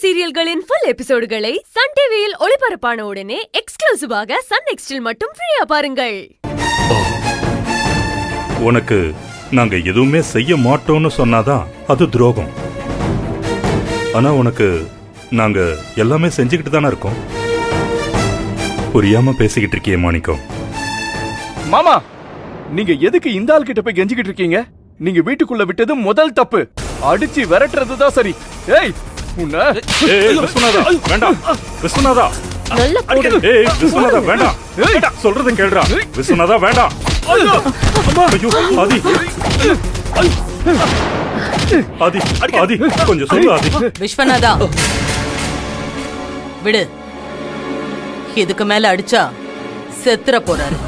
சீரியல்களின் full எபிசோடுகளை Sun டிவியில் ஒளிபரப்பான உடனே எக்ஸ்க்ளூசிவாக சன் நெக்ஸ்டில் மட்டும் ஃப்ரீயா பாருங்கள். உனக்கு நாங்க எதுவுமே செய்ய மாட்டோம்னு சொன்னாதான் அது துரோகம். ஆனா உனக்கு நாங்க எல்லாமே செஞ்சுக்கிட்டு தானே இருக்கோம். புரியாம பேசிக்கிட்டு இருக்கியே மாணிக்கம். மாமா, நீங்க எதுக்கு இந்த ஆள் கிட்ட போய் கெஞ்சிக்கிட்டு இருக்கீங்க? நீங்க வீட்டுக்குள்ள விட்டது முதல் தப்பு. அடிச்சு விரட்டுறதுதான் சரி. ஏய் உன்ன விஸ்வநாதா வேண்டாம். விஸ்வநாதா நல்ல போடு. ஏய் விஸ்வநாதா வேண்டாம். சொல்றத கேளுடா. விஸ்வநாதா வேண்டாம். ஐயோ ஆதி ஆதி ஆதி கொஞ்சம் சொல்லு ஆதி. விஸ்வநாதா விடு. இதுக்கு மேல அடிச்சா செத்துற போறாரு.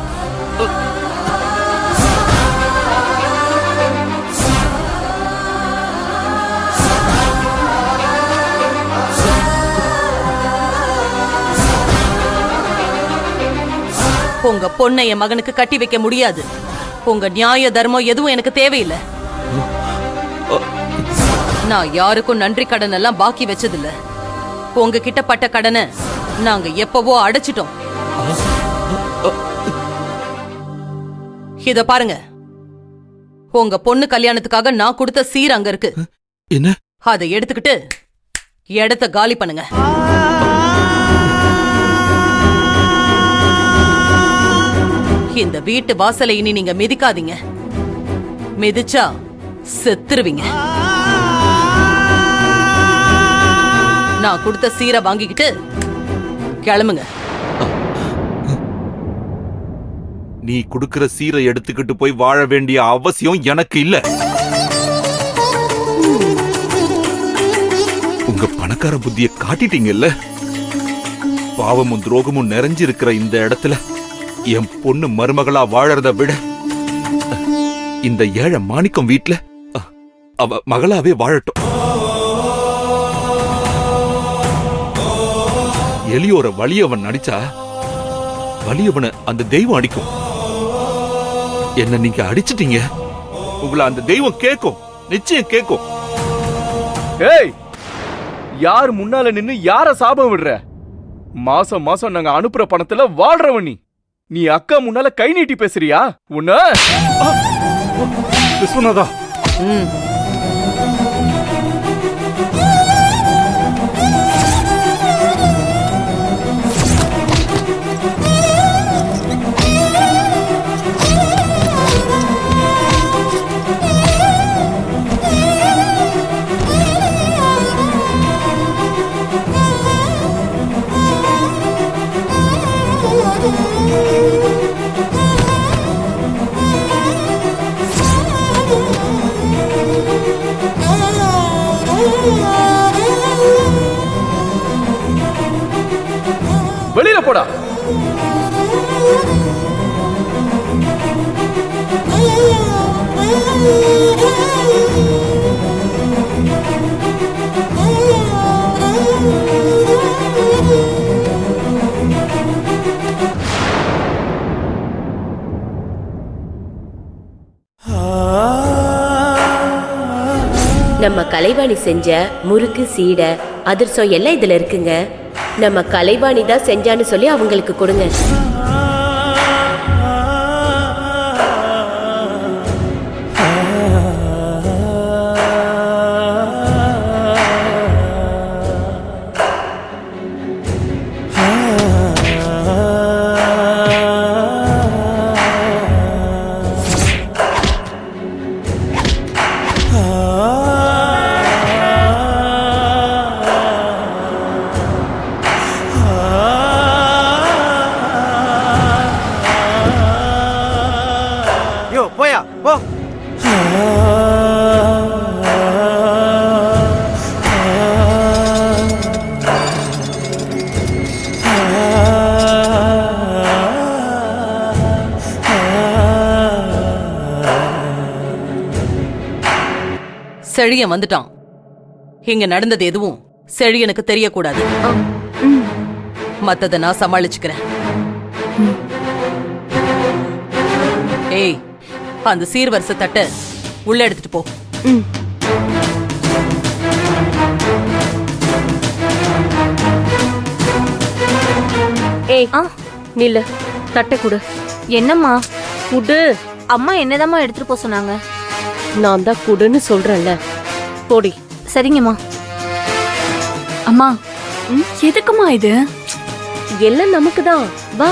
உங்க பொண்ணை என் மகனுக்கு கட்டி வைக்க முடியாது. உங்க நியாய தர்மம் எதுவும் எனக்கு தேவையில்லை. நான் யாருக்கும் நன்றி கடன் எல்லாம் பாக்கி வச்சதில்ல. உங்ககிட்ட பட்ட கடனை நாங்க எப்பவோ அடைச்சிட்டோம். இத பாருங்க, உங்க பொண்ணு கல்யாணத்துக்காக நான் கொடுத்த சீர் அங்க இருக்கு. என்ன? அதை எடுத்துக்கிட்டு இடத்த காலி பண்ணுங்க. இந்த வீட்டு வாசலை இனி நீங்க மிதிக்காதீங்க. மிதிச்சா செத்துருவீங்க. நான் கொடுத்த சீரை வாங்கிக்கிட்டு கிளம்புங்க. நீ குடுக்கிற சீரை எடுத்துக்கிட்டு போய் வாழ வேண்டிய அவசியம் எனக்கு இல்ல. உங்க பணக்கார புத்திய காட்டிட்டீங்கல்ல. பாவமும் துரோகமும் நிறைஞ்சிருக்கிற இந்த இடத்துல என் பொண்ணு மருமகளா வாழறத விட இந்த ஏழை மாணிக்கம் வீட்டுல அவ மகளாவே வாழட்டும். எலியோர வலியவன் அடிச்சா வலியவனை அந்த தெய்வம் அடிக்கும். என்ன நீங்க அடிச்சிட்டீங்க, உங்களை அந்த தெய்வம் கேட்கும், நிச்சயம் கேட்கும். ஏய், யார் முன்னால நின்னு யார சாபம் விடுற? மாசம் மாசம் நாங்க அனுப்புற பணத்துல வாழ்றவன் நீ அக்கா முன்னால கை நீட்டி பேசுறியா? உன்ன விஸ்வநாதா வெளியில போடா. நம்ம கலைவாணி செஞ்ச முறுக்கு, சீடை, அதிர்சம் எல்லாம் இதுல இருக்குங்க. நம்ம கலைவாணி தான் செஞ்சான்னு சொல்லி அவங்களுக்கு கொடுங்க. செழியன் வந்துட்டான். இங்க நடந்தது எதுவும் செழியனுக்கு தெரியக்கூடாது. மத்தத நான் சமாளிச்சுக்கிறேன். ஏய், அந்த சீர்வரிசை தட்ட உள்ள எடுத்துட்டு போ. ஏய் ஆ. நில்லு, தட்டை கொடு. என்னம்மா குடு. அம்மா என்னதாம்மா எடுத்துட்டு போக சொன்னாங்க? நான் தான் குடுன்னு சொல்றேன்ல, போடி. சரிங்கம்மா. அம்மா எதுக்குமா இது? எல்லாம் நமக்கு தான், வா.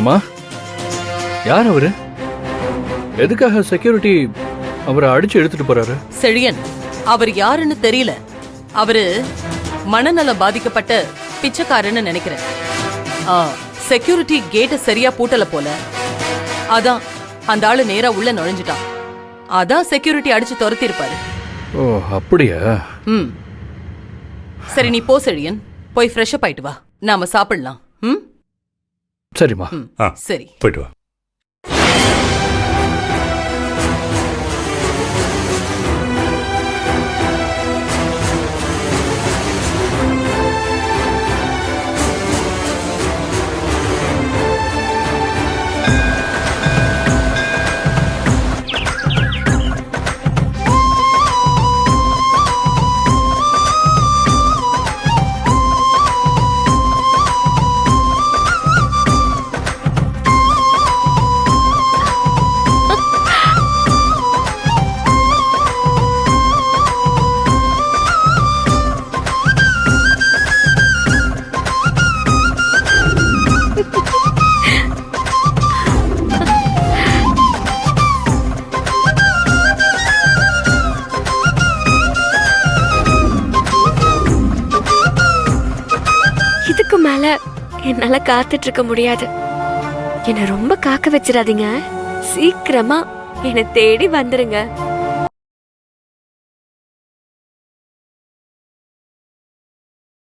அம்மா, யார் அவரு? எதுக்காக செக்யூரிட்டி அவரை அடிச்சு எடுத்துட்டு போறாரு? செழியன் அவர் யாருன்னு தெரியல. அவரு மனநல பாதிக்கப்பட்ட பிச்சைக்காரன்னு நினைக்கிறேன். செக்யூரிட்டி கேட்ட சரியா பூட்டல போல. அதான் அந்த ஆளு நேரா உள்ள நுழைஞ்சிட்டான். அதான் செக்யூரிட்டி அடிச்சு துரத்தி இருப்பாரு. ஓ அப்படியா? ம். சரி நீ போ செழியன், போய் ஃப்ரெஷ் அப் ஆயிட்டு வா, நாம சாப்பிடலாம். ம். சரிம்மா. ம். ஆ. சரி. போயிட்டு வா. இதுக்கு மேல என்னால காத்துட்டு இருக்க முடியாது. என்ன ரொம்ப காக்க வச்சிடாதீங்க. சீக்கிரமா என்னை தேடி வந்துருங்க.